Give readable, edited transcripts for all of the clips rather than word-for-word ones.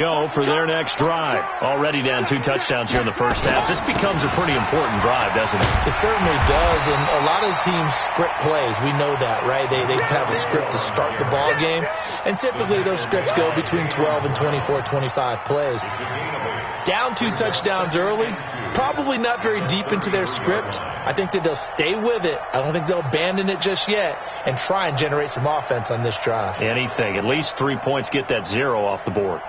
Go for their next drive. Already down 2 touchdowns here in the first half. This becomes a pretty important drive, doesn't it? It certainly does, and a lot of teams script plays. We know that, right? They have a script to start the ball game, and typically those scripts go between 12 and 24, 25 plays. Down 2 touchdowns early, probably not very deep into their script. I think that they'll stay with it. I don't think they'll abandon it just yet and try and generate some offense on this drive. Anything. At least 3 points, get that 0 off the board.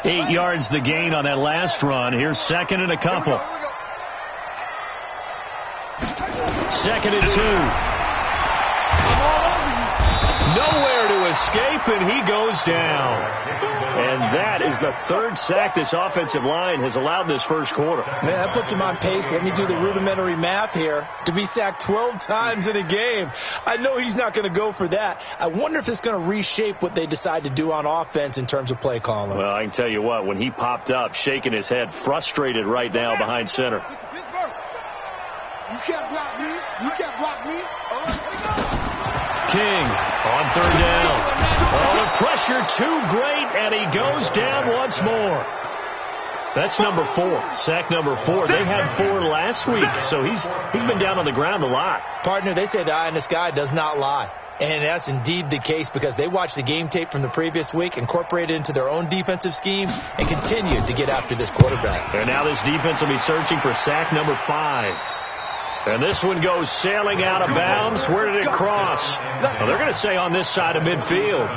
Eight yards the gain on that last run. Here's second and a couple. Second and 2. Nowhere to escape, and he goes down. And that is the 3rd sack this offensive line has allowed this first quarter. Man, that puts him on pace. Let me do the rudimentary math here. To be sacked 12 times in a game. I know he's not going to go for that. I wonder if it's going to reshape what they decide to do on offense in terms of play calling. Well, I can tell you what, when he popped up, shaking his head, frustrated right now behind center. You can't block me. You can't block me. All right, King on 3rd down. Oh, the pressure too great, and he goes down once more. That's number 4. Sack number 4. They had 4 last week, so he's been down on the ground a lot. Partner, they say the eye in the sky does not lie. And that's indeed the case because they watched the game tape from the previous week, incorporated it into their own defensive scheme, and continued to get after this quarterback. And now this defense will be searching for sack number 5. And this one goes sailing out of bounds. Where did it cross? Well, they're going to say on this side of midfield.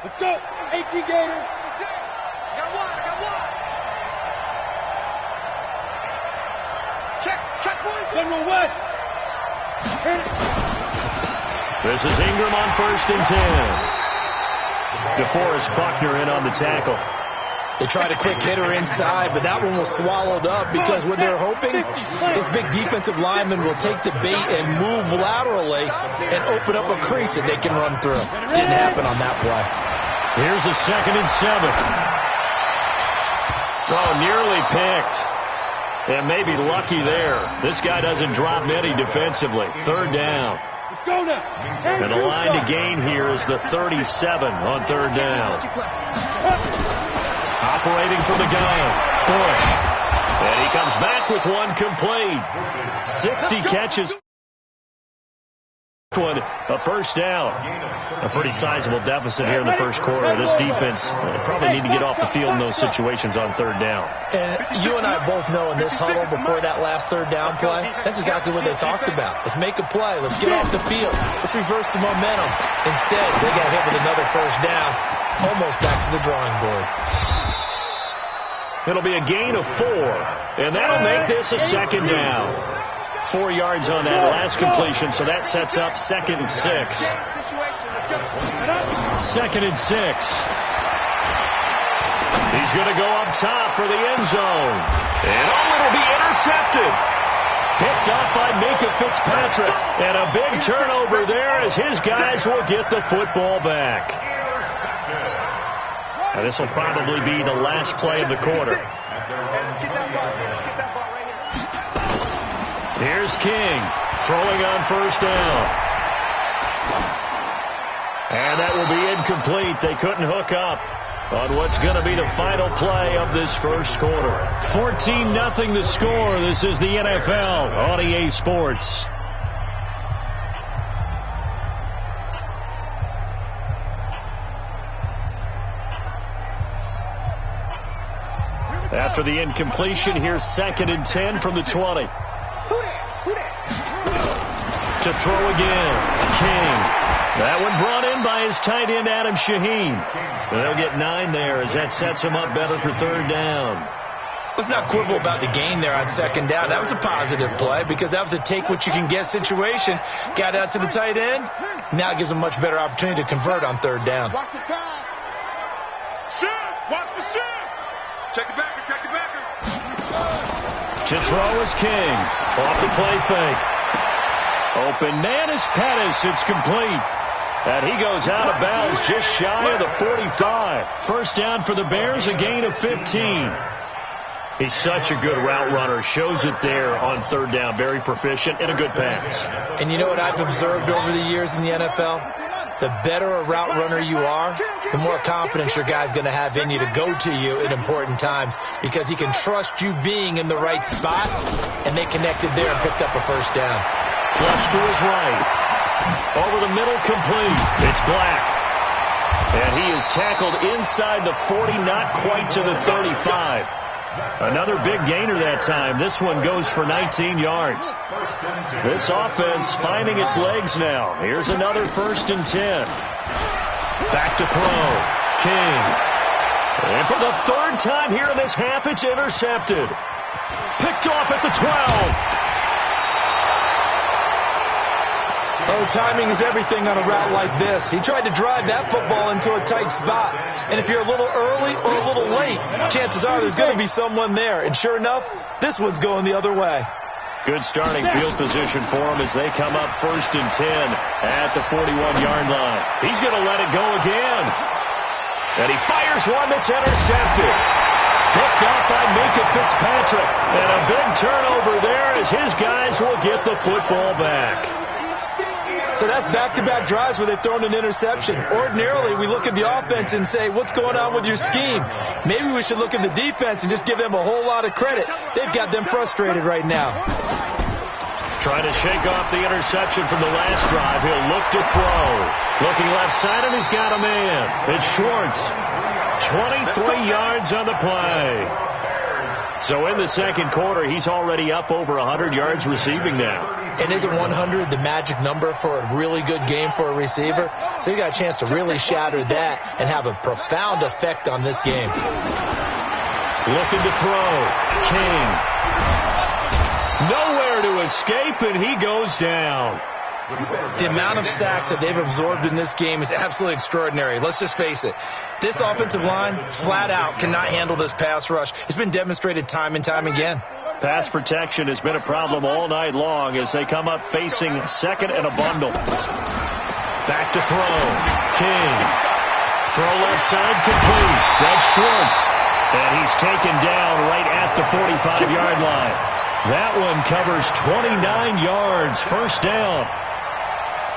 let's go. AT Gator. I got one. Check point. General West. This is Ingram on 1st and 10. DeForest Buckner in on the tackle. They tried a quick hitter inside, but that one was swallowed up because what they're hoping, this big defensive lineman will take the bait and move laterally and open up a crease that they can run through. Didn't happen on that play. Here's a 2nd and 7. Oh, nearly picked. And maybe lucky there. This guy doesn't drop many defensively. 3rd down. And the line to gain here is the 37 on 3rd down. Operating from the gun, Bush. And he comes back with one complete. 60 catches. A 1st down. A pretty sizable deficit here in the first quarter. This defense probably need to get off the field in those situations on 3rd down. And you and I both know in this huddle before that last 3rd down play, that's exactly what they talked about. Let's make a play. Let's get off the field. Let's reverse the momentum. Instead, they got hit with another 1st down, almost back to the drawing board. It'll be a gain of 4, and that'll make this a 2nd down. 4 yards on that last completion, so that sets up 2nd and 6. 2nd and 6. He's going to go up top for the end zone. And it'll be intercepted. Picked off by Minka Fitzpatrick. And a big turnover there as his guys will get the football back. Now, this will probably be the last play of the quarter. Here's King throwing on 1st down. And that will be incomplete. They couldn't hook up on what's going to be the final play of this first quarter. 14-0 the score. This is the NFL on EA Sports. After the incompletion, here's 2nd and 10 from the 20. To throw again, King. That one brought in by his tight end, Adam Shaheen. And they'll get 9 there as that sets him up better for 3rd down. Let's not quibble about the gain there on 2nd down. That was a positive play because that was a take-what-you-can-get situation. Got out to the tight end. Now it gives them a much better opportunity to convert on 3rd down. Watch the pass. Shift. Watch the shift. Check the backer. Check the backer. To throw is King. Off the play fake. Open man is Pettis. It's complete. And he goes out of bounds just shy of the 45. First down for the Bears, a gain of 15. He's such a good route runner. Shows it there on third down. Very proficient and a good pass. And you know what I've observed over the years in the NFL? The better a route runner you are, the more confidence your guy's going to have in you to go to you at important times because he can trust you being in the right spot, and they connected there and picked up a first down. Flush to his right. Over the middle, complete. It's Black. And he is tackled inside the 40, not quite to the 35. Another big gainer that time. This one goes for 19 yards. This offense finding its legs now. Here's another 1st and 10. Back to throw. King. And for the 3rd time here in this half, it's intercepted. Picked off at the 12. Oh, timing is everything on a route like this. He tried to drive that football into a tight spot. And if you're a little early or a little late, chances are there's going to be someone there. And sure enough, this one's going the other way. Good starting field position for him as they come up 1st and 10 at the 41-yard line. He's going to let it go again. And he fires one that's intercepted. Picked off by Minka Fitzpatrick. And a big turnover there as his guys will get the football back. So that's back-to-back drives where they've thrown an interception. Ordinarily, we look at the offense and say, what's going on with your scheme? Maybe we should look at the defense and just give them a whole lot of credit. They've got them frustrated right now. Trying to shake off the interception from the last drive. He'll look to throw. Looking left side, and he's got a man. It's Schwartz. 23 yards on the play. So in the second quarter, he's already up over 100 yards receiving now. And isn't 100 the magic number for a really good game for a receiver? So you got a chance to really shatter that and have a profound effect on this game. Looking to throw. King. Nowhere to escape, and he goes down. The amount of sacks that they've absorbed in this game is absolutely extraordinary. Let's just face it. This offensive line, flat out, cannot handle this pass rush. It's been demonstrated time and time again. Pass protection has been a problem all night long as they come up facing second and a bundle. Back to throw. King. Throw left side complete. That's Schwartz. And he's taken down right at the 45-yard line. That one covers 29 yards. First down.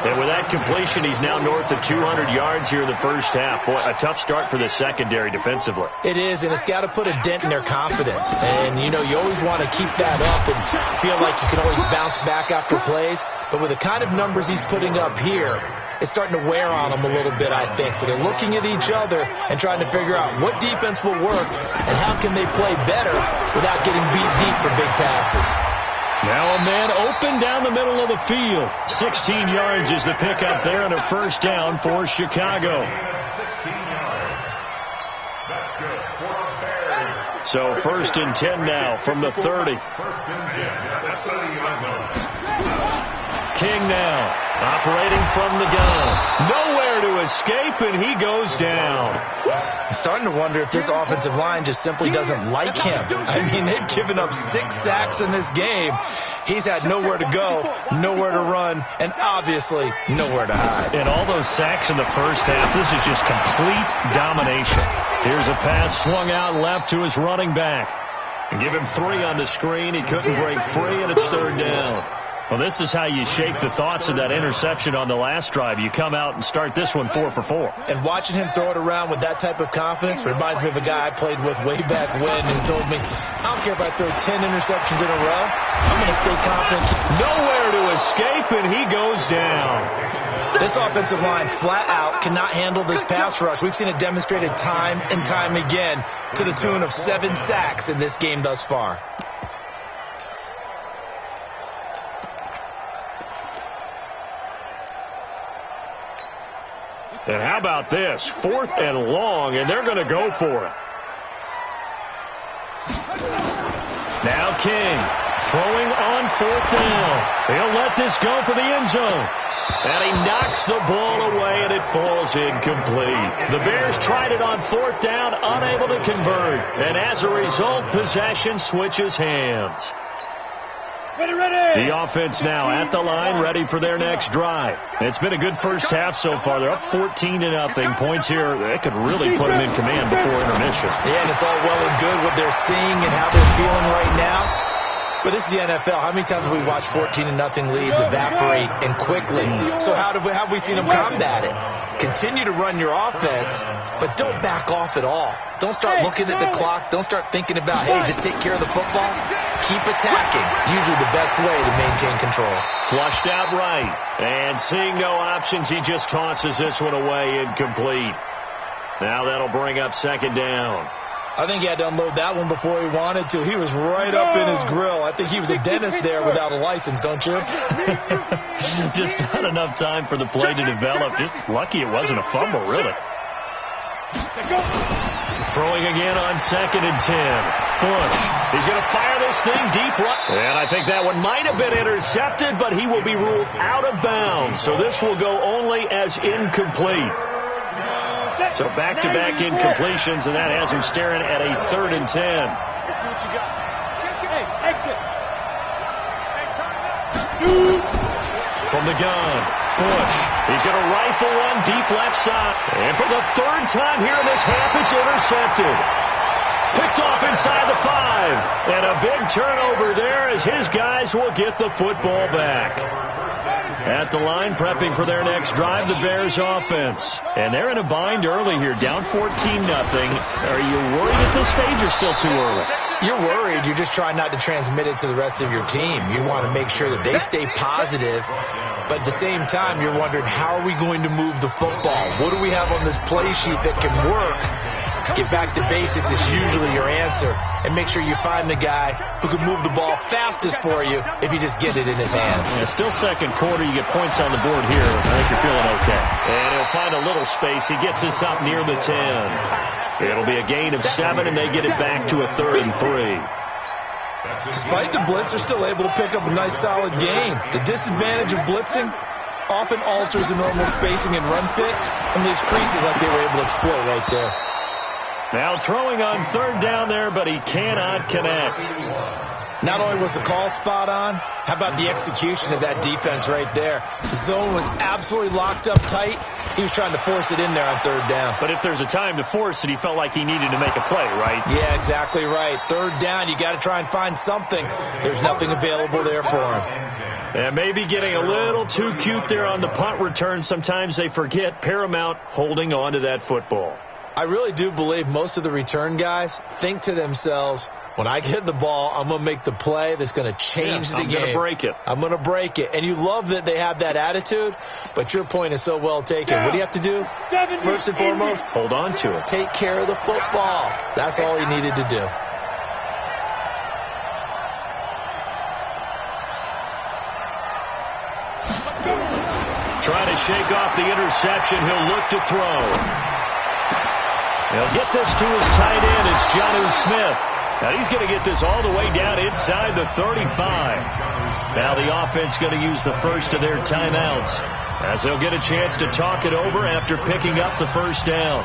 And with that completion, he's now north of 200 yards here in the first half. Boy, a tough start for the secondary defensively. It is, and it's got to put a dent in their confidence. And, you know, you always want to keep that up and feel like you can always bounce back after plays. But with the kind of numbers he's putting up here, it's starting to wear on them a little bit, I think. So they're looking at each other and trying to figure out what defense will work and how can they play better without getting beat deep for big passes. Now a man open down the middle of the field. 16 yards is the pickup there and a first down for Chicago. So 1st and 10 now from the 30. King now operating from the gun. Nowhere to escape, and he goes down. I'm starting to wonder if this offensive line just simply doesn't like him. I mean, they've given up 6 sacks in this game. He's had nowhere to go, nowhere to run, and obviously nowhere to hide. And all those sacks in the first half, this is just complete domination. Here's a pass swung out left to his running back. And give him 3 on the screen. He couldn't break free, and it's 3rd down. Well, this is how you shake the thoughts of that interception on the last drive. You come out and start this one 4 for 4. And watching him throw it around with that type of confidence reminds me of a guy I played with way back when who told me, I don't care if I throw 10 interceptions in a row, I'm going to stay confident. Nowhere to escape, and he goes down. This offensive line flat out cannot handle this pass rush. We've seen it demonstrated time and time again to the tune of 7 sacks in this game thus far. And how about this? 4th and long, and they're going to go for it. Now King throwing on 4th down. He'll let this go for the end zone. And he knocks the ball away, and it falls incomplete. The Bears tried it on 4th down, unable to convert. And as a result, possession switches hands. The offense now at the line, ready for their next drive. It's been a good first half so far. They're up 14-0. Points here, that could really put them in command before intermission. Yeah, and it's all well and good what they're seeing and how they're feeling right now. But this is the NFL. How many times have we watched 14-0 leads evaporate and quickly? So how have we seen them combat it? Continue to run your offense, but don't back off at all. Don't start looking at the clock. Don't start thinking about, hey, just take care of the football. Keep attacking. Usually the best way to maintain control. Flushed out right. And seeing no options, he just tosses this one away incomplete. Now that'll bring up second down. I think he had to unload that one before he wanted to. He was right up in his grill. I think he was a dentist there without a license, don't you? Just not enough time for the play to develop. Just lucky it wasn't a fumble, really. Throwing again on 2nd and 10. Bush. He's going to fire this thing deep right. And I think that one might have been intercepted, but he will be ruled out of bounds. So this will go only as incomplete. So back-to-back incompletions, and that has him staring at a 3rd and 10. From the gun, Bush. He's going to rifle one deep left side. And for the 3rd time here in this half, it's intercepted. Picked off inside the 5. And a big turnover there as his guys will get the football back. At the line, prepping for their next drive, the Bears offense. And they're in a bind early here, down 14-0. Are you worried at this stage or still too early? You're worried. You're just trying not to transmit it to the rest of your team. You want to make sure that they stay positive. But at the same time, you're wondering, how are we going to move the football? What do we have on this play sheet that can work? Get back to basics is usually your answer. And make sure you find the guy who can move the ball fastest for you if you just get it in his hands. Yeah, still second quarter. You get points on the board here. I think you're feeling okay. And he'll find a little space. He gets this up near the 10. It'll be a gain of 7, and they get it back to a 3rd and 3. Despite the blitz, they're still able to pick up a nice, solid gain. The disadvantage of blitzing often alters the normal spacing and run fits and leaves creases like they were able to exploit right there. Now throwing on 3rd down there, but he cannot connect. Not only was the call spot on, how about the execution of that defense right there? The zone was absolutely locked up tight. He was trying to force it in there on 3rd down. But if there's a time to force it, he felt like he needed to make a play, right? Yeah, exactly right. 3rd down, you got to try and find something. There's nothing available there for him. And maybe getting a little too cute there on the punt return. Sometimes they forget Paramount holding on to that football. I really do believe most of the return guys think to themselves, when I get the ball, I'm going to make the play that's going to change the game. I'm going to break it. I'm going to break it. And you love that they have that attitude, but your point is so well taken. What do you have to do? First and foremost, hold on to it. Take care of the football. That's all he needed to do. Trying to shake off the interception. He'll look to throw. He'll get this to his tight end. It's Jonnu Smith. Now he's going to get this all the way down inside the 35. Now the offense going to use the first of their timeouts as they'll get a chance to talk it over after picking up the 1st down.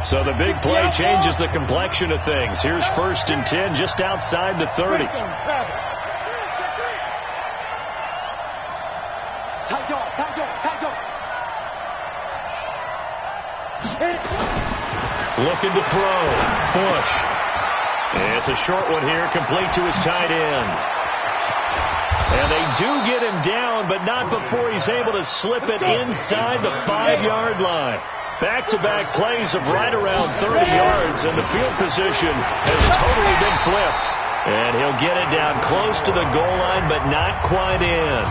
So the big play changes the complexion of things. Here's 1st and 10 just outside the 30. Looking to throw. Bush. It's a short one here, complete to his tight end. And they do get him down, but not before he's able to slip it inside the 5-yard line. Back-to-back plays of right around 30 yards, and the field position has totally been flipped. And he'll get it down close to the goal line, but not quite in.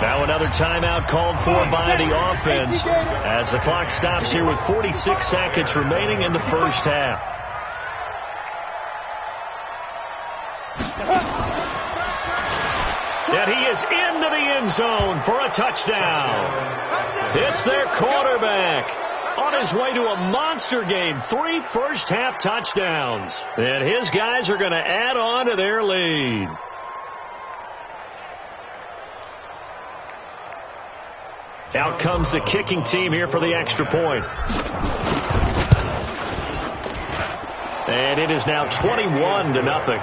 Now another timeout called for by the offense as the clock stops here with 46 seconds remaining in the first half. And he is into the end zone for a touchdown. It's their quarterback on his way to a monster game. 3 first-half touchdowns. And his guys are going to add on to their lead. Out comes the kicking team here for the extra point. And it is now 21-0.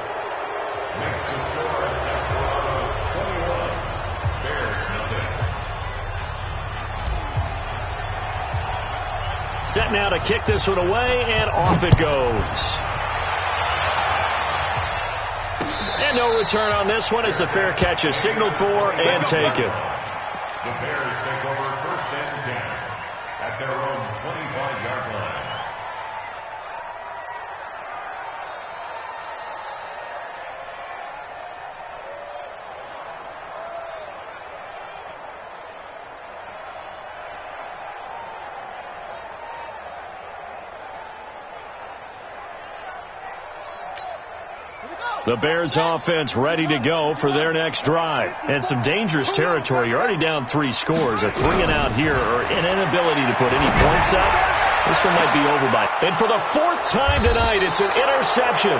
Set now to kick this one away, and off it goes. And no return on this one as the fair catch is signaled for and taken. The Bears take over 1st and 10 at their own 25-yard line. The Bears offense ready to go for their next drive. And some dangerous territory. You're already down 3 scores. A 3-and-out here or an inability to put any points up. This one might be over by. And for the 4th time tonight, it's an interception.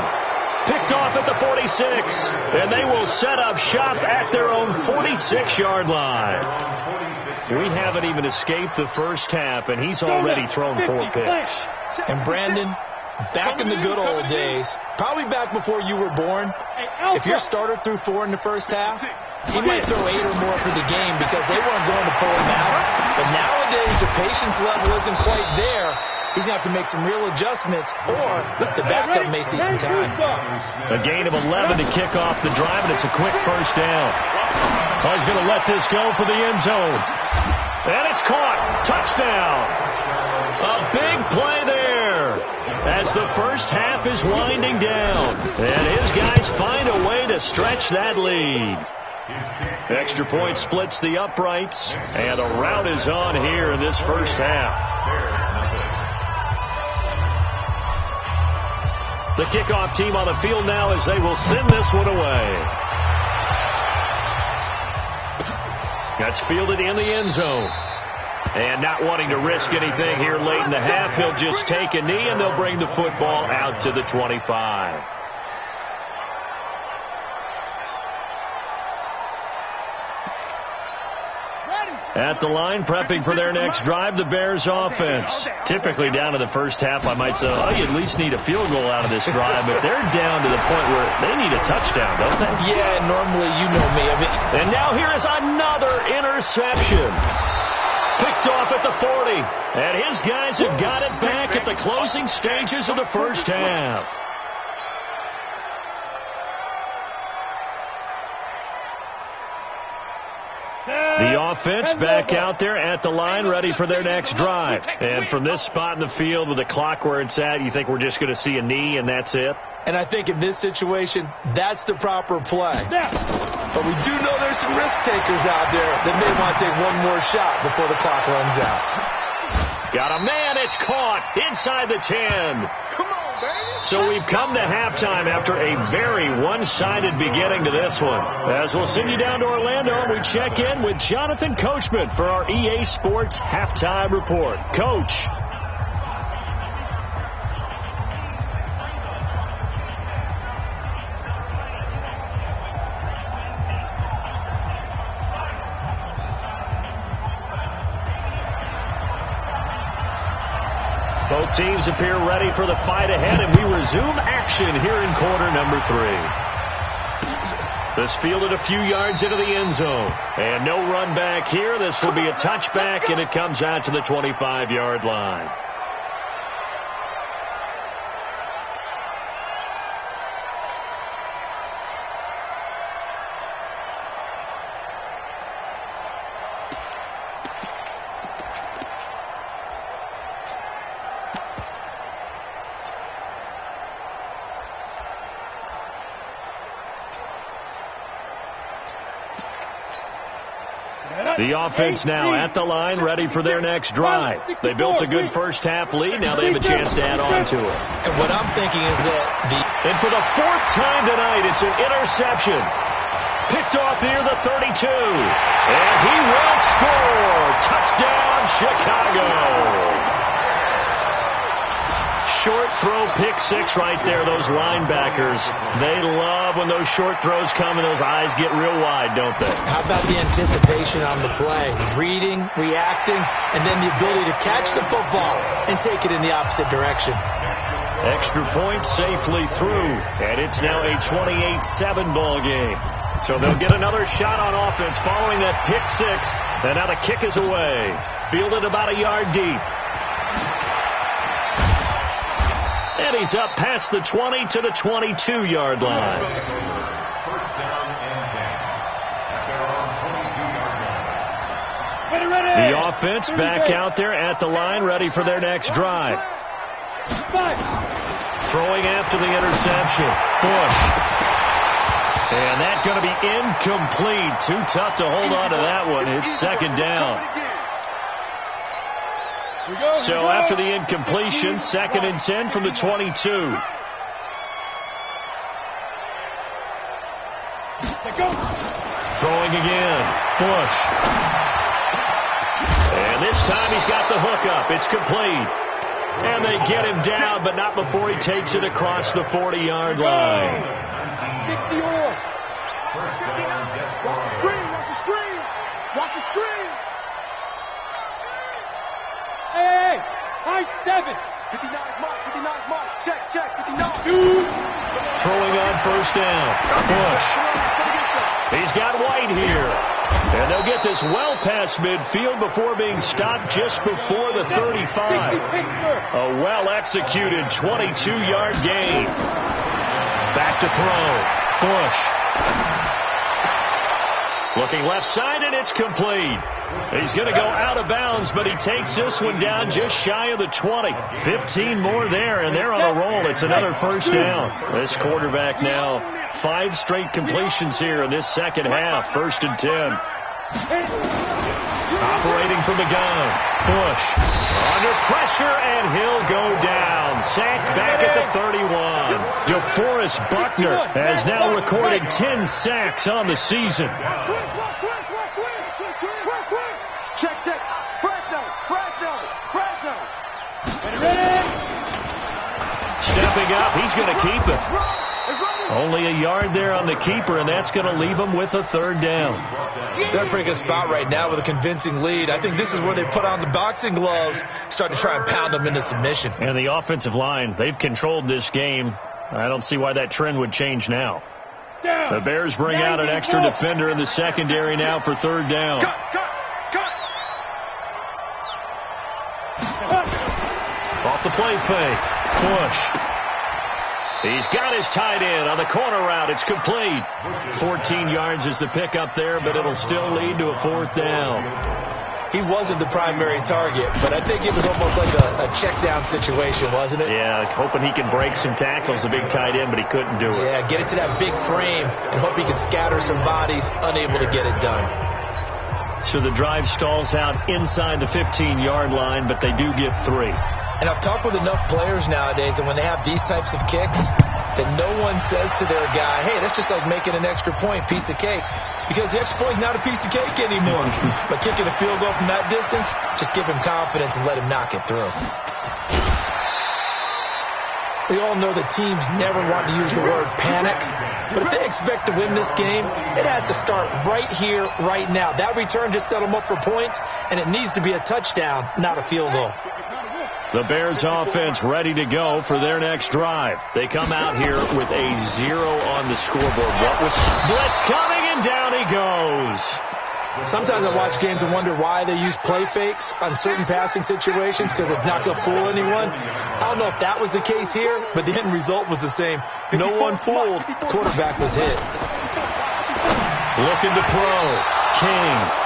Picked off at the 46. And they will set up shop at their own 46-yard line. We haven't even escaped the first half, and he's already thrown 4 picks. And Brandon, back in the good old days, probably back before you were born, if your starter threw 4 in the first half, he might throw 8 or more for the game because they weren't going to pull him out. But nowadays, the patience level isn't quite there. He's going to have to make some real adjustments, or the backup may see some time. A gain of 11 to kick off the drive, and it's a quick first down. Oh, he's going to let this go for the end zone. And it's caught. Touchdown. A big play there as the first half is winding down. And his guys find a way to stretch that lead. Extra point splits the uprights, and a rout is on here in this first half. The kickoff team on the field now as they will send this one away. That's fielded in the end zone. And not wanting to risk anything here late in the half, he'll just take a knee, and they'll bring the football out to the 25. At the line, prepping for their next drive, the Bears offense. Typically down to the first half, I might say, oh, you at least need a field goal out of this drive, but they're down to the point where they need a touchdown, don't they? Yeah, normally, you know me. And now here is another interception. Picked off at the 40. And his guys have got it back at the closing stages of the first half. The offense back out there at the line, ready for their next drive. And from this spot in the field with the clock where it's at, you think we're just going to see a knee and that's it? And I think in this situation, that's the proper play. But we do know there's some risk takers out there that may want to take one more shot before the clock runs out. Got a man, it's caught inside the 10. Come on, baby. So we've come to halftime after a very one-sided beginning to this one. As we'll send you down to Orlando, we check in with Jonathan Coachman for our EA Sports Halftime Report. Coach. Both teams appear ready for the fight ahead, and we resume action here in quarter number 3. This fielded a few yards into the end zone. And no run back here. This will be a touchback, and it comes out to the 25-yard line. The offense now at the line, ready for their next drive. They built a good first half lead. Now they have a chance to add on to it. And what I'm thinking is that And for the 4th time tonight, it's an interception. Picked off near the 32. And he will score. Touchdown, Chicago. short throw pick six right there, those linebackers. They love when those short throws come and those eyes get real wide, don't they? How about the anticipation on the play? Reading, reacting, and then the ability to catch the football and take it in the opposite direction. Extra point safely through, and it's now a 28-7 ball game. So they'll get another shot on offense following that pick six, and now the kick is away. Fielded about a yard deep. And he's up past the 20 to the 22-yard line. First down and 10. At their own 22-yard line. The offense back out there at the line, ready for their next drive. Throwing after the interception. Bush. And that's going to be incomplete. Too tough to hold on to that one. It's second down. So after the incompletion, 2nd and 10 from the 22. Throwing again. Bush. And this time he's got the hook up. It's complete. And they get him down, but not before he takes it across the 40-yard line. 60 on. Watch the screen. Watch the screen. Watch the screen. Hey, high 7. 59 mark. Check. 59. Throwing on first down. Bush. He's got White here. And they'll get this well past midfield before being stopped just before the 35. A well-executed 22-yard gain. Back to throw. Bush. Looking left side, and it's complete. He's going to go out of bounds, but he takes this one down just shy of the 20. 15 more there, and they're on a roll. It's another first down. This quarterback now, 5 straight completions here in this second half. 1st and 10. Operating from the gun. Bush. Under pressure, and he'll go down. Sacked back at the 31. DeForest Buckner has now recorded 10 sacks on the season. Check. Fresno. Stepping up, he's going to keep it. Only a yard there on the keeper, and that's going to leave him with a 3rd down. They're in a pretty good spot right now with a convincing lead. I think this is where they put on the boxing gloves, start to try and pound them into submission. And the offensive line, they've controlled this game. I don't see why that trend would change now. The Bears bring out an extra defender in the secondary now for 3rd down. Off the play fake. Bush. He's got his tight end on the corner route. It's complete. 14 yards is the pickup there, but it'll still lead to a 4th down. He wasn't the primary target, but I think it was almost like a check down situation, wasn't it? Yeah, hoping he can break some tackles, a big tight end, but he couldn't do it. Yeah, get it to that big frame and hope he can scatter some bodies, unable to get it done. So the drive stalls out inside the 15-yard line, but they do get 3. And I've talked with enough players nowadays, and when they have these types of kicks, that no one says to their guy, hey, that's just like making an extra point, piece of cake. Because the extra point is not a piece of cake anymore. But kicking a field goal from that distance, just give him confidence and let him knock it through. We all know that teams never want to use the word panic. But if they expect to win this game, it has to start right here, right now. That return just set them up for points, and it needs to be a touchdown, not a field goal. The Bears offense ready to go for their next drive. They come out here with a 0 on the scoreboard. What was blitz coming, and down he goes. Sometimes I watch games and wonder why they use play fakes on certain passing situations, because it's not going to fool anyone. I don't know if that was the case here, but the end result was the same. No one fooled. The quarterback was hit. Looking to throw. King.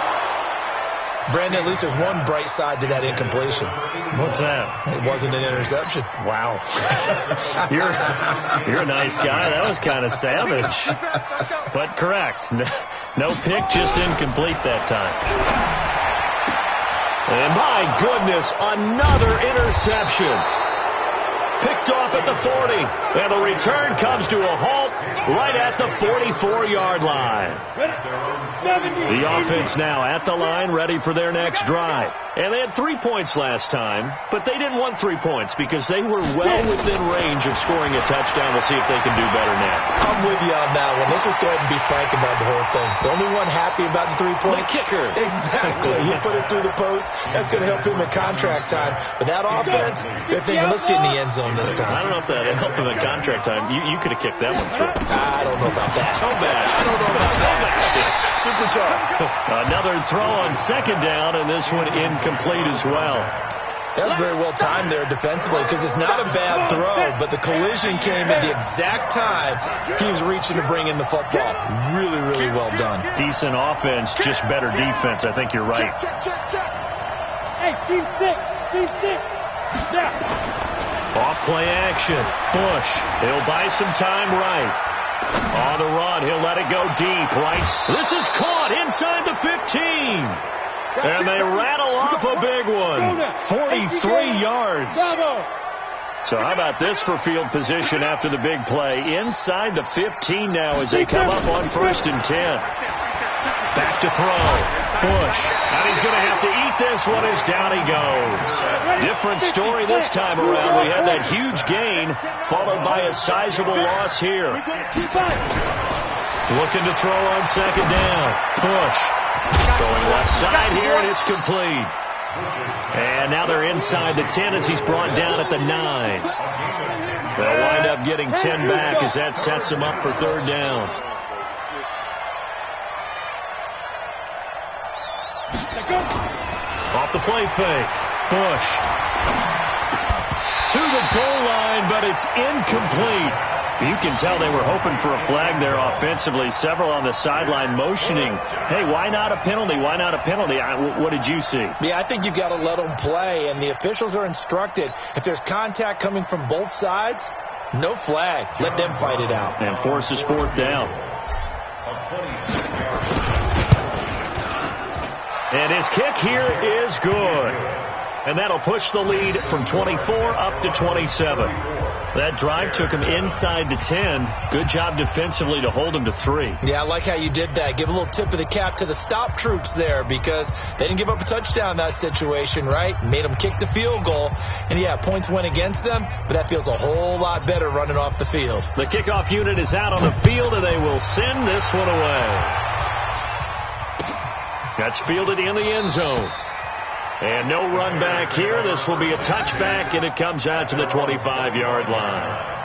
Brandon, at least there's one bright side to that incompletion. What's that? It wasn't an interception. Wow. You're a nice guy. That was kind of savage. But correct. No pick, just incomplete that time. And my goodness, another interception. Picked off at the 40. And the return comes to a halt right at the 44-yard line. The offense now at the line, ready for their next drive. And they had 3 points last time, but they didn't want 3 points because they were well within range of scoring a touchdown. We'll see if they can do better now. I'm with you on that one. Let's just go ahead and be frank about the whole thing. The only one happy about the 3-point? The kicker. Exactly. He put it through the post. That's going to help him in contract time. But that offense, they're thinking, let's get in the end zone this time. I don't know if that helped him in contract time. You could have kicked that one through. I don't know about that. So bad. I don't know about that. Super tough. Another throw on second down, and this one incomplete as well. That was very well timed there defensively because it's not a bad throw, but the collision came at the exact time he was reaching to bring in the football. Really, really well done. Decent offense, just better defense. I think you're right. Check. Hey, Steve 6. Yeah. Off play action. Bush. He'll buy some time right. On the run. He'll let it go deep. Rice. This is caught inside the 15. And they rattle off a big one. 43 yards. So how about this for field position after the big play? Inside the 15 now as they come up on 1st and 10. Back to throw. Bush. And he's going to have to eat this one as down he goes. Different story this time around. We had that huge gain followed by a sizable loss here. Looking to throw on second down. Bush. Throwing left side here, and it's complete. And now they're inside the 10 as he's brought down at the 9. They'll wind up getting 10 back as that sets him up for 3rd down. Off the play fake. Bush. To the goal line, but it's incomplete. You can tell they were hoping for a flag there offensively. Several on the sideline motioning, hey, why not a penalty? Why not a penalty? What did you see? Yeah, I think you've got to let them play, and the officials are instructed. If there's contact coming from both sides, no flag. Let them fight it out. And forces 4th down. And his kick here is good. And that'll push the lead from 24 up to 27. That drive took him inside the 10. Good job defensively to hold him to 3. Yeah, I like how you did that. Give a little tip of the cap to the stop troops there because they didn't give up a touchdown in that situation, right? Made them kick the field goal. And, yeah, points went against them, but that feels a whole lot better running off the field. The kickoff unit is out on the field, and they will send this one away. That's fielded in the end zone. And no run back here. This will be a touchback, and it comes out to the 25-yard line.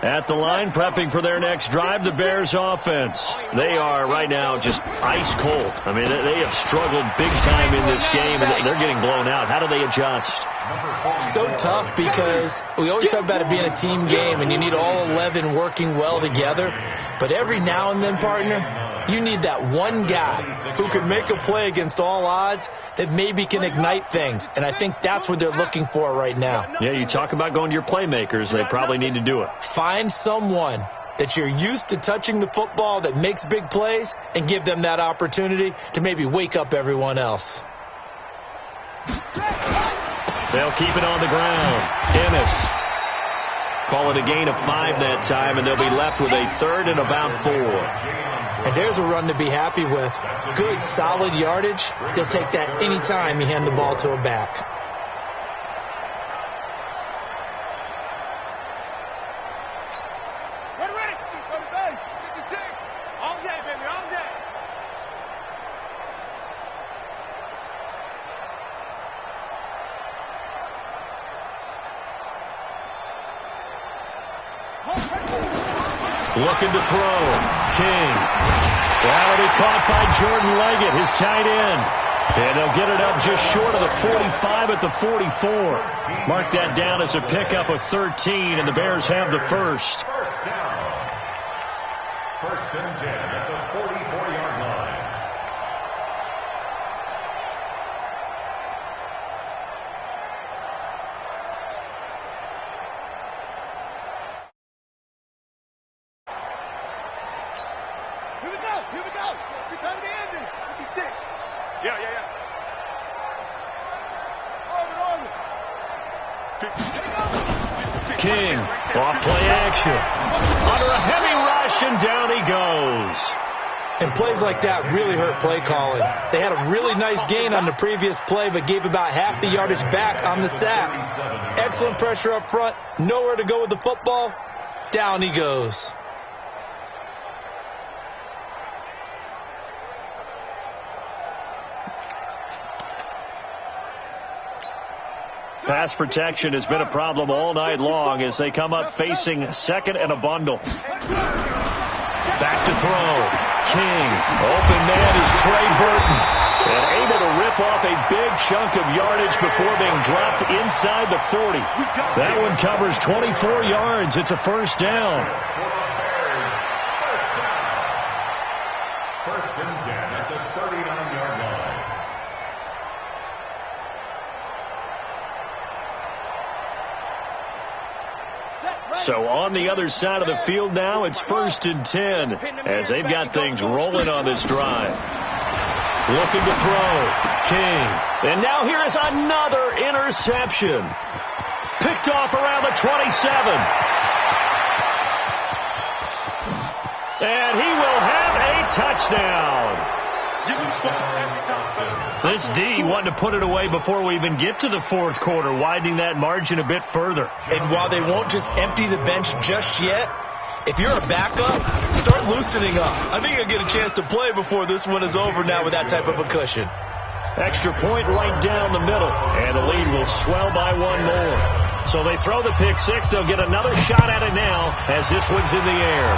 At the line, prepping for their next drive, the Bears offense. They are right now just ice cold. I mean, they have struggled big time in this game, and they're getting blown out. How do they adjust? So tough because we always talk about it being a team game, and you need all 11 working well together. But every now and then, partner, you need that one guy who can make a play against all odds that maybe can ignite things. And I think that's what they're looking for right now. Yeah, you talk about going to your playmakers. They probably need to do it. Find someone that you're used to touching the football that makes big plays and give them that opportunity to maybe wake up everyone else. They'll keep it on the ground. Ennis. Call it a gain of 5 that time, and they'll be left with a 3rd and about 4. And there's a run to be happy with. Good, solid yardage. They'll take that any time you hand the ball to a back. Ready. On the base. 56. All day, baby, all day. Looking to throw. King. That'll be caught by Jordan Leggett, his tight end. And they'll get it up just short of the 45 at the 44. Mark that down as a pickup of 13, and the Bears have the first. First down. 1st and 10 at the 44-yard line. Here we go. Every time the ending. 56. Yeah. On it. King, off play action. Under a heavy rush, and down he goes. And plays like that really hurt play calling. They had a really nice gain on the previous play, but gave about half the yardage back on the sack. Excellent pressure up front. Nowhere to go with the football. Down he goes. Pass protection has been a problem all night long as they come up facing second and a bundle. Back to throw. King. Open man is Trey Burton. And able to rip off a big chunk of yardage before being dropped inside the 40. That one covers 24 yards. It's a first down. First and 10 at the 39-yard line. So on the other side of the field now, it's first and 10 as they've got things rolling on this drive. Looking to throw. King. And now here is another interception. Picked off around the 27. And he will have a touchdown. This D wanted to put it away before we even get to the fourth quarter, widening that margin a bit further. And while they won't just empty the bench just yet, if you're a backup, start loosening up. I think you'll get a chance to play before this one is over now with that type of a cushion. Extra point right down the middle, and the lead will swell by one more. So they throw the pick six. They'll get another shot at it now as this one's in the air.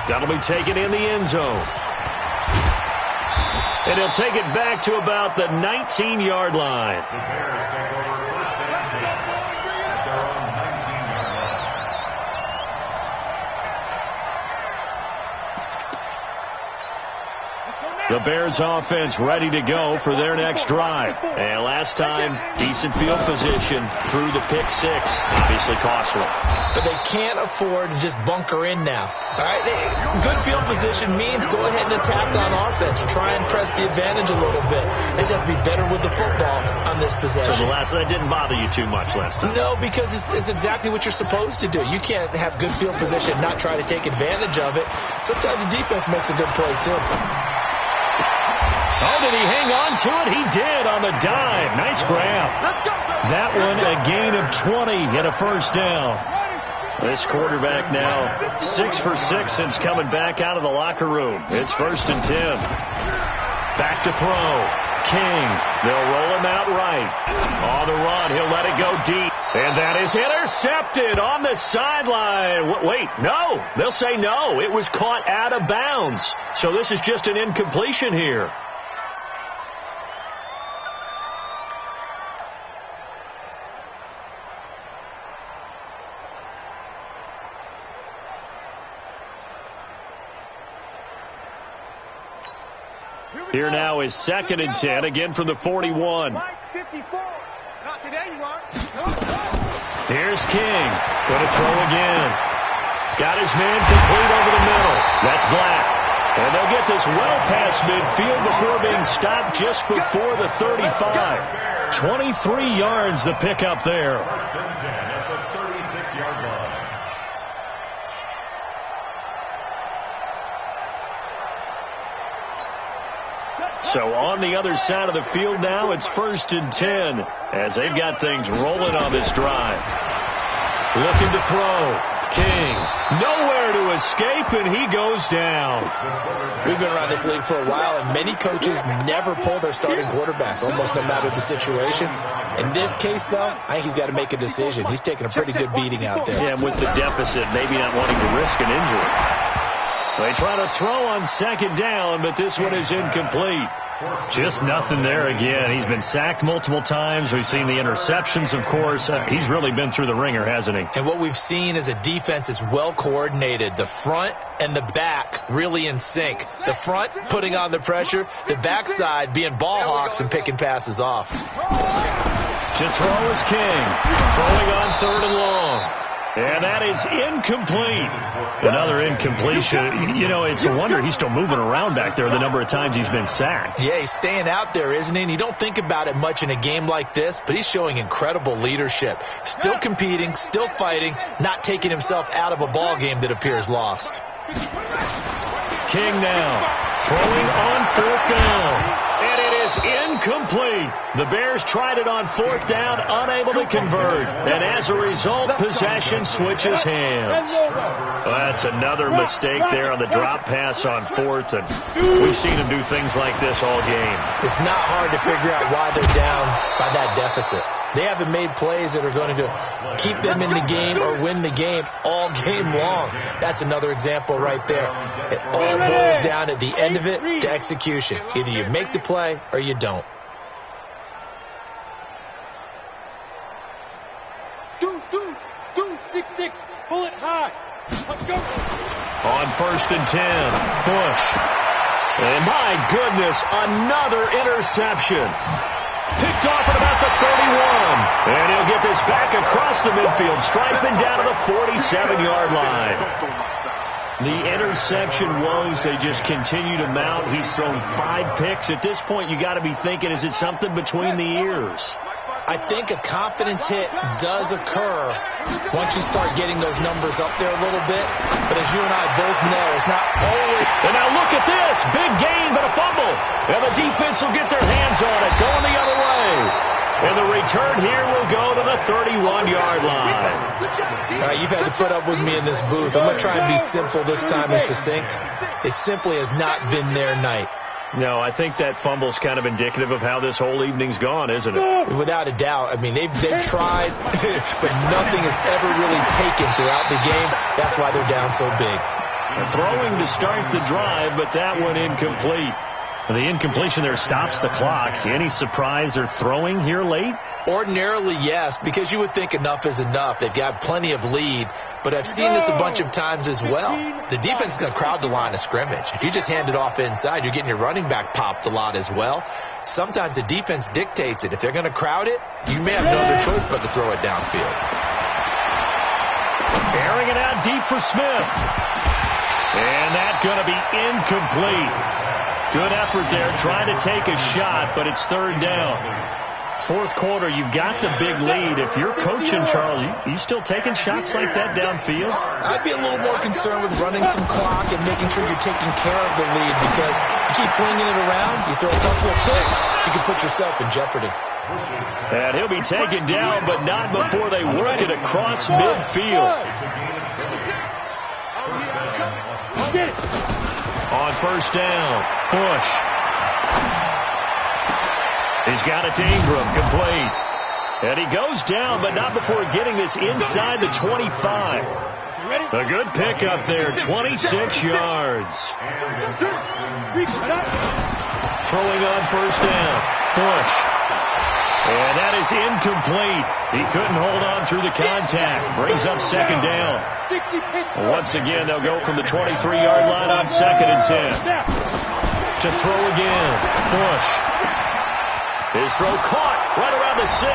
That'll be taken in the end zone. And he'll take it back to about the 19-yard line. The Bears take over first and 10 at their own 19-yard line. The Bears offense ready to go for their next drive. And last time, decent field position through the pick six. Obviously costly. But they can't afford to just bunker in now. All right, good field position means go ahead and attack on offense. Try and press the advantage a little bit. They just have to be better with the football on this possession. So that didn't bother you too much last time? No, because it's exactly what you're supposed to do. You can't have good field position and not try to take advantage of it. Sometimes the defense makes a good play, too. Oh, did he hang on to it? He did on the dive. Nice grab. That one a gain of 20 and a first down. This quarterback now 6 for 6 since coming back out of the locker room. It's first and 10. Back to throw. King. They'll roll him out right. On the run, he'll let it go deep. And that is intercepted on the sideline. Wait, no. They'll say no. It was caught out of bounds. So this is just an incompletion here. Here now is second and 10, again from the 41. Not today, you are. Here's King. Going to throw again. Got his man complete over the middle. That's Black. And they'll get this well past midfield before being stopped just before the 35. 23 yards the pickup there. First and 10 at the 36-yard line. So on the other side of the field now, it's first and 10 as they've got things rolling on this drive. Looking to throw. King. Nowhere to escape, and he goes down. We've been around this league for a while, and many coaches never pull their starting quarterback, almost no matter the situation. In this case, though, I think he's got to make a decision. He's taking a pretty good beating out there. Yeah, and with the deficit, maybe not wanting to risk an injury. They try to throw on second down, but this one is incomplete. Just nothing there again. He's been sacked multiple times. We've seen the interceptions, of course. He's really been through the ringer, hasn't he? And what we've seen is a defense that's well coordinated. The front and the back really in sync. The front putting on the pressure. The backside being ball hawks and picking passes off. To throw is King. Throwing on third and long. And that is incomplete. Another incompletion. You know, it's a wonder he's still moving around back there the number of times he's been sacked. Yeah, he's staying out there, isn't he? And you don't think about it much in a game like this, but he's showing incredible leadership. Still competing, still fighting, not taking himself out of a ball game that appears lost. King now throwing on 4th down. And it is incomplete. The Bears tried it on 4th down, unable to convert. And as a result, possession switches hands. Well, that's another mistake there on the drop pass on 4th. And we've seen him do things like this all game. It's not hard to figure out why they're down by that deficit. They haven't made plays that are going to keep them in the game or win the game all game long. That's another example right there. It all boils down at the end of it to execution. Either you make the play or you don't. Deuce, 6-6, bullet high. Let's go. On 1st and 10, Bush. And my goodness, another interception. Picked off at about the 31. And he'll get this back across the midfield stripe and down to the 47-yard line. The interception woes, they just continue to mount. He's thrown 5 picks. At this point, you got to be thinking, is it something between the ears? I think a confidence hit does occur once you start getting those numbers up there a little bit. But as you and I both know, it's not always. And now look at this. Big gain, but a fumble. And the defense will get their hands on it, going the other way. And the return here will go to the 31-yard line. All right, you've had to put up with me in this booth. I'm going to try and be simple this time and succinct. It simply has not been their night. No, I think that fumble's kind of indicative of how this whole evening's gone, isn't it? Without a doubt. I mean, they've tried, but nothing has ever really taken throughout the game. That's why they're down so big. Throwing to start the drive, but that one incomplete. The incompletion there stops the clock. Any surprise they're throwing here late? Ordinarily, yes, because you would think enough is enough. They've got plenty of lead, but I've seen this a bunch of times as well. The defense is going to crowd the line of scrimmage. If you just hand it off inside, you're getting your running back popped a lot as well. Sometimes the defense dictates it. If they're going to crowd it, you may have no other choice but to throw it downfield. Airing it out deep for Smith. And that's going to be incomplete. Good effort there, trying to take a shot, but it's 3rd down. 4th quarter, you've got the big lead. If you're coaching, Charles, you still taking shots like that downfield? I'd be a little more concerned with running some clock and making sure you're taking care of the lead, because you keep flinging it around, you throw a couple of picks, you can put yourself in jeopardy. And he'll be taken down, but not before they work it across midfield. On 1st down, Bush. He's got it to Ingram, complete. And he goes down, but not before getting this inside the 25. A good pickup there, 26 yards. Throwing on 1st down, Bush. And that is incomplete. He couldn't hold on through the contact. Brings up 2nd down. Once again, they'll go from the 23-yard line on 2nd and 10. To throw again, Bush. His throw caught right around the 6.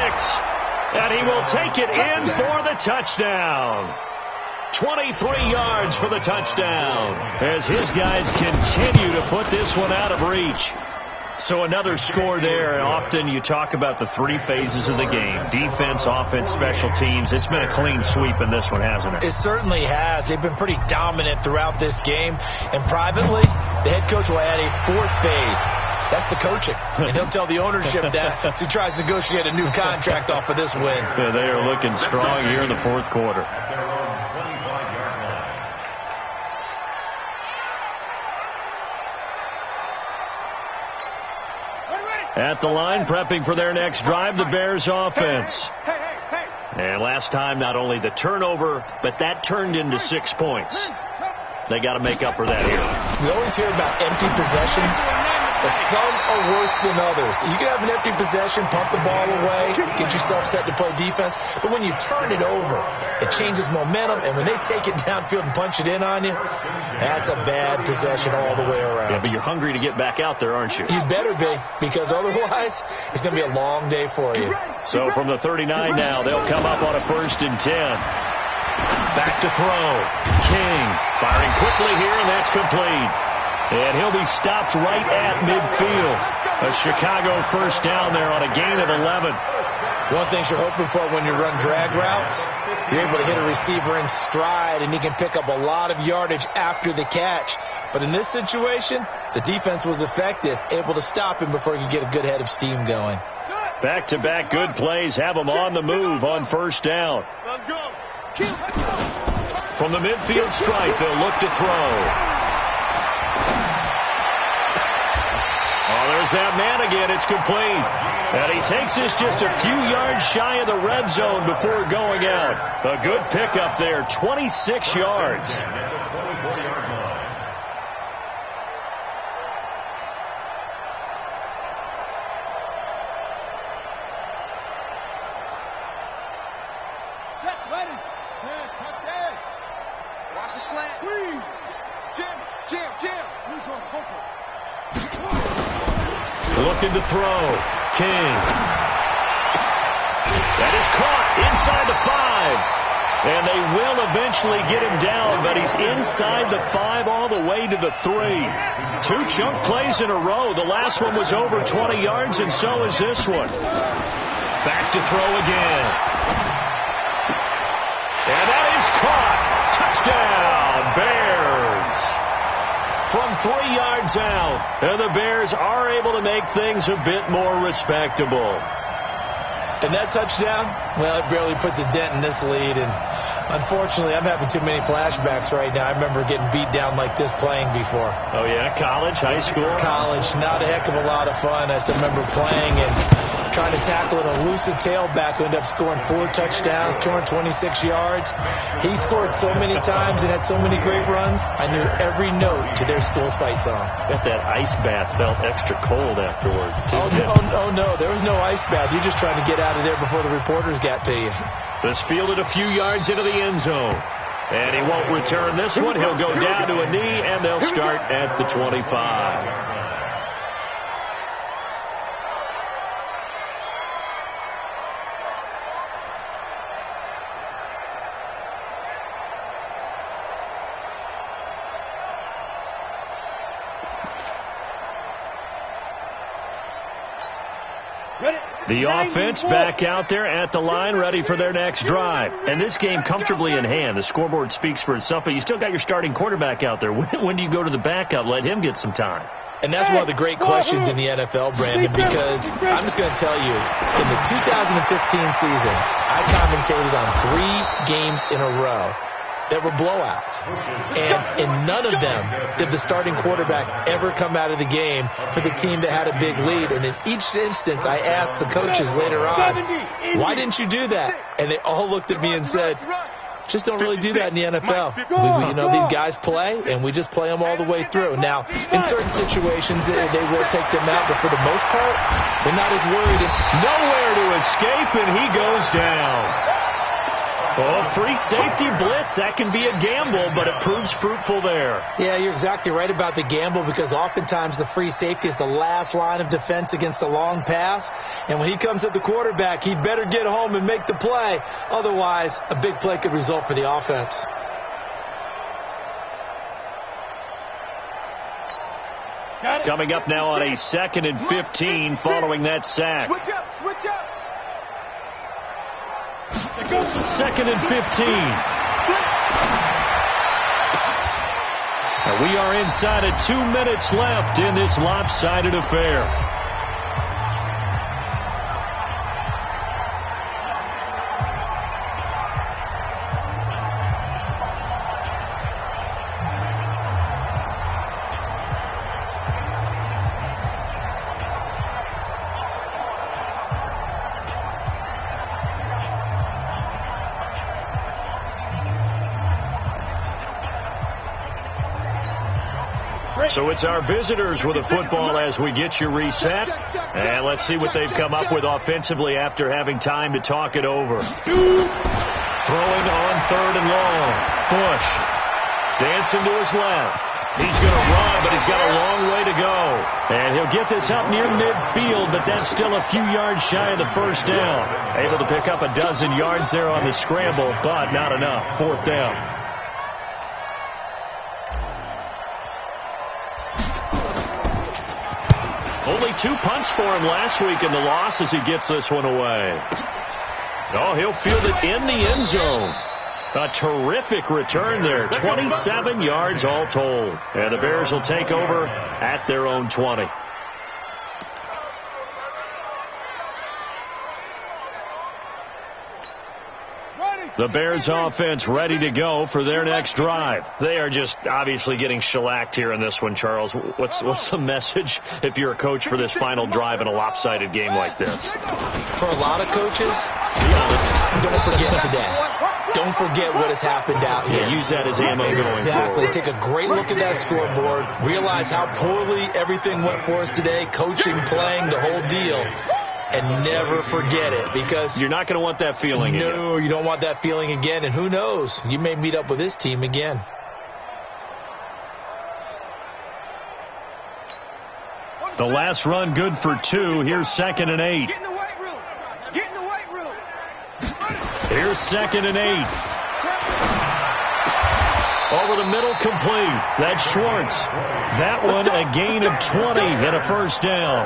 And he will take it in for the touchdown. 23 yards for the touchdown as his guys continue to put this one out of reach. So another score there. Often you talk about the 3 phases of the game. Defense, offense, special teams. It's been a clean sweep in this one, hasn't it? It certainly has. They've been pretty dominant throughout this game. And privately, the head coach will add a 4th phase. That's the coaching. And he'll tell the ownership that as he tries to negotiate a new contract off of this win. Yeah, they are looking strong here in the 4th quarter. At the line, prepping for their next drive, the Bears offense. And last time, not only the turnover, but that turned into 6 points. They got to make up for that here. We always hear about empty possessions, but some are worse than others. You can have an empty possession, pump the ball away, get yourself set to play defense, but when you turn it over, it changes momentum, and when they take it downfield and punch it in on you, that's a bad possession all the way around. Yeah, but you're hungry to get back out there, aren't you? You better be, because otherwise, it's going to be a long day for you. So from the 39 now, they'll come up on a 1st and 10. Back to throw. King firing quickly here, and that's complete. And he'll be stopped right at midfield. A Chicago first down there on a gain of 11. One thing you're hoping for when you run drag routes, you're able to hit a receiver in stride, and he can pick up a lot of yardage after the catch. But in this situation, the defense was effective, able to stop him before he could get a good head of steam going. Back-to-back good plays have him on the move on first down. Let's go. From the midfield stripe, they'll look to throw. Oh, there's that man again. It's complete. And he takes this just a few yards shy of the red zone before going out. A good pickup there, 26 yards. Check, ready. Touchdown. Watch the slant. Squeeze. Jam. Move on, vocal. Looking to throw. King. That is caught inside the 5. And they will eventually get him down, but he's inside the 5 all the way to the 3. 2 chunk plays in a row. The last one was over 20 yards, and so is this one. Back to throw again. And that is caught. Touchdown, Bears. From 3 yards out, and the Bears are able to make things a bit more respectable. And that touchdown, well, it barely puts a dent in this lead. And unfortunately, I'm having too many flashbacks right now. I remember getting beat down like this playing before. Oh, yeah? College, high school? College, not a heck of a lot of fun. I still remember playing and trying to tackle an elusive tailback who ended up scoring 4 touchdowns, 226 yards. He scored so many times and had so many great runs, I knew every note to their school's fight song. Bet that ice bath felt extra cold afterwards, too. Oh, no, there was no ice bath. You're just trying to get out of there before the reporters got to you. This fielded a few yards into the end zone. And he won't return this one. He'll go down to a knee, and they'll start at the 25. The offense back out there at the line, ready for their next drive. And this game comfortably in hand. The scoreboard speaks for itself, but you still got your starting quarterback out there. When do you go to the backup? Let him get some time. And that's one of the great questions in the NFL, Brandon, because I'm just going to tell you, in the 2015 season, I commentated on 3 games in a row that were blowouts. And in none of them did the starting quarterback ever come out of the game for the team that had a big lead. And in each instance, I asked the coaches later on, why didn't you do that? And they all looked at me and said, just don't really do that in the NFL. These guys play, and we just play them all the way through. Now, in certain situations, they will take them out, but for the most part, they're not as worried. Nowhere to escape, and he goes down. Oh, free safety blitz. That can be a gamble, but it proves fruitful there. Yeah, you're exactly right about the gamble, because oftentimes the free safety is the last line of defense against a long pass. And when he comes at the quarterback, he better get home and make the play. Otherwise, a big play could result for the offense. Coming up now on a 2nd and 15 following that sack. Switch up. 2nd and 15. And we are inside of 2 minutes left in this lopsided affair. So it's our visitors with the football as we get you reset. And let's see what they've come up with offensively after having time to talk it over. Throwing on 3rd and long. Bush dancing to his left. He's going to run, but he's got a long way to go. And he'll get this up near midfield, but that's still a few yards shy of the first down. Able to pick up a dozen yards there on the scramble, but not enough. Fourth down. Only 2 punts for him last week in the loss as he gets this one away. Oh, he'll field it in the end zone. A terrific return there. 27 yards all told. And the Bears will take over at their own 20. The Bears offense ready to go for their next drive. They are just obviously getting shellacked here in this one, Charles. What's the message if you're a coach for this final drive in a lopsided game like this? For a lot of coaches, be honest, don't forget today. Don't forget what has happened out here. Yeah, use that as ammo going forward. Exactly. Take a great look at that scoreboard. Realize how poorly everything went for us today. Coaching, playing, the whole deal. And never forget it, because you're not going to want that feeling again. No, you don't want that feeling again. And who knows? You may meet up with this team again. The last run good for 2. Here's 2nd and 8. Get in the weight room. Get in the weight room. Here's 2nd and 8. Over the middle, complete. That's Schwartz. That one a gain of 20 and a first down.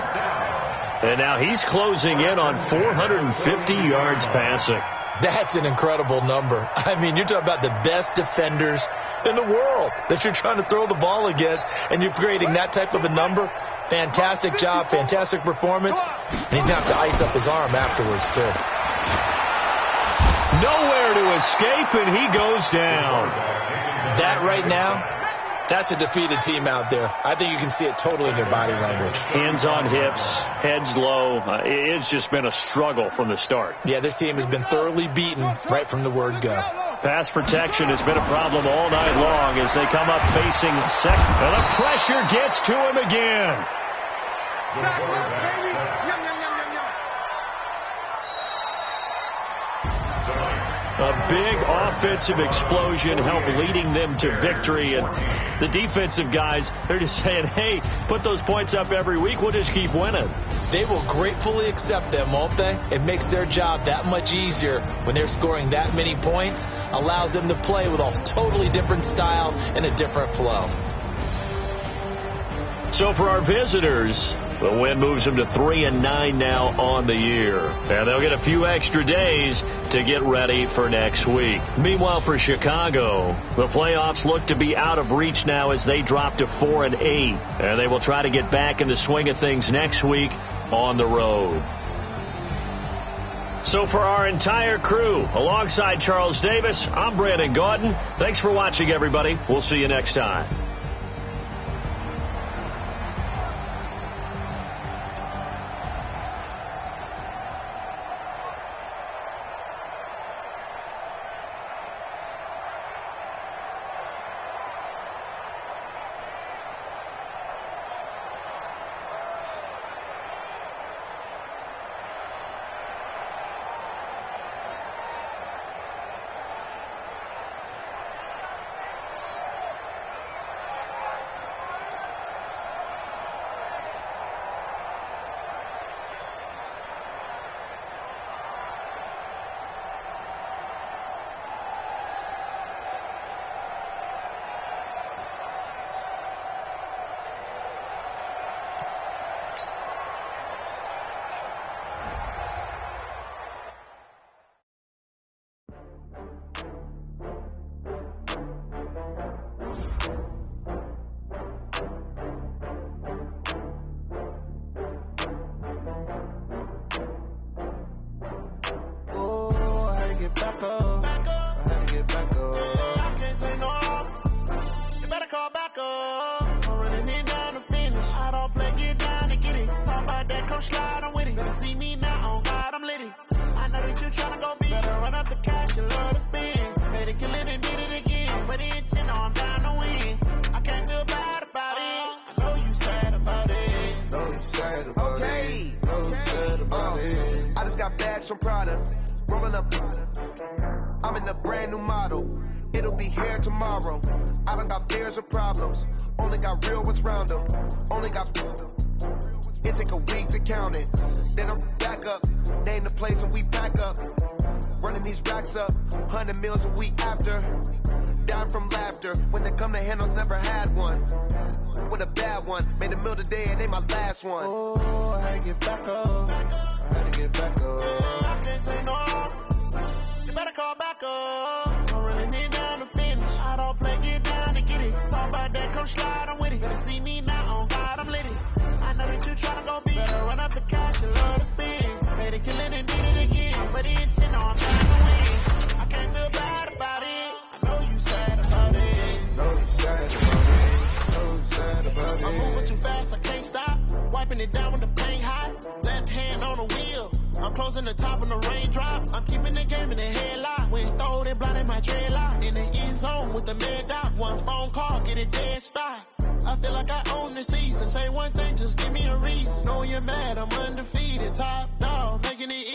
And now he's closing in on 450 yards passing. That's an incredible number. I mean, you're talking about the best defenders in the world that you're trying to throw the ball against, and you're creating that type of a number. Fantastic job, fantastic performance. And he's going to have to ice up his arm afterwards, too. Nowhere to escape, and he goes down. That right now, that's a defeated team out there. I think you can see it totally in their body language. Hands on hips, heads low. It's just been a struggle from the start. Yeah, this team has been thoroughly beaten right from the word go. Pass protection has been a problem all night long as they come up facing second. And the pressure gets to him again. A big offensive explosion helped leading them to victory. And the defensive guys, they're just saying, hey, put those points up every week. We'll just keep winning. They will gratefully accept them, won't they? It makes their job that much easier when they're scoring that many points. Allows them to play with a totally different style and a different flow. So for our visitors, the win moves them to 3-9 now on the year. And they'll get a few extra days to get ready for next week. Meanwhile, for Chicago, the playoffs look to be out of reach now as they drop to 4-8. And they will try to get back in the swing of things next week on the road. So for our entire crew, alongside Charles Davis, I'm Brandon Gaudin. Thanks for watching, everybody. We'll see you next time. From Prada, rolling up. I'm in a brand new model. It'll be here tomorrow. I done got beers and problems. Only got real ones round them. Only got. It take a week to count it. Then I'm back up. Name the place and we pack up. Running these racks up. 100 meals a week after. Down from laughter. When they come to handles, never had one. With a bad one. Made a meal today and they my last one. Oh, I had to get back up. I had to get back up. I can't take no. You better call back up. Don't really need down to finish. I don't play, get down to get it. Talk about that, come slide, I'm with it. Better see me now, on God, I'm lit it. I know that you tryna go beat. Better run up the cash, you love to spin. Better kill it and did it again. But it intent on trying to win. I can't feel bad about it. I know you sad about it. Know you sad about it. Know you sad about it. I'm moving too fast, I can't stop. Wiping it down when the paint hot. Left hand on the wheel. I'm closing the top of the raindrop. I'm keeping the game in the headlock. When you throw it, blinding my dreadlock. In the end zone with the mid dot. One phone call, get it dead stop. I feel like I own the season. Say one thing, just give me a reason. Know you're mad, I'm undefeated. Top dog, making it easy.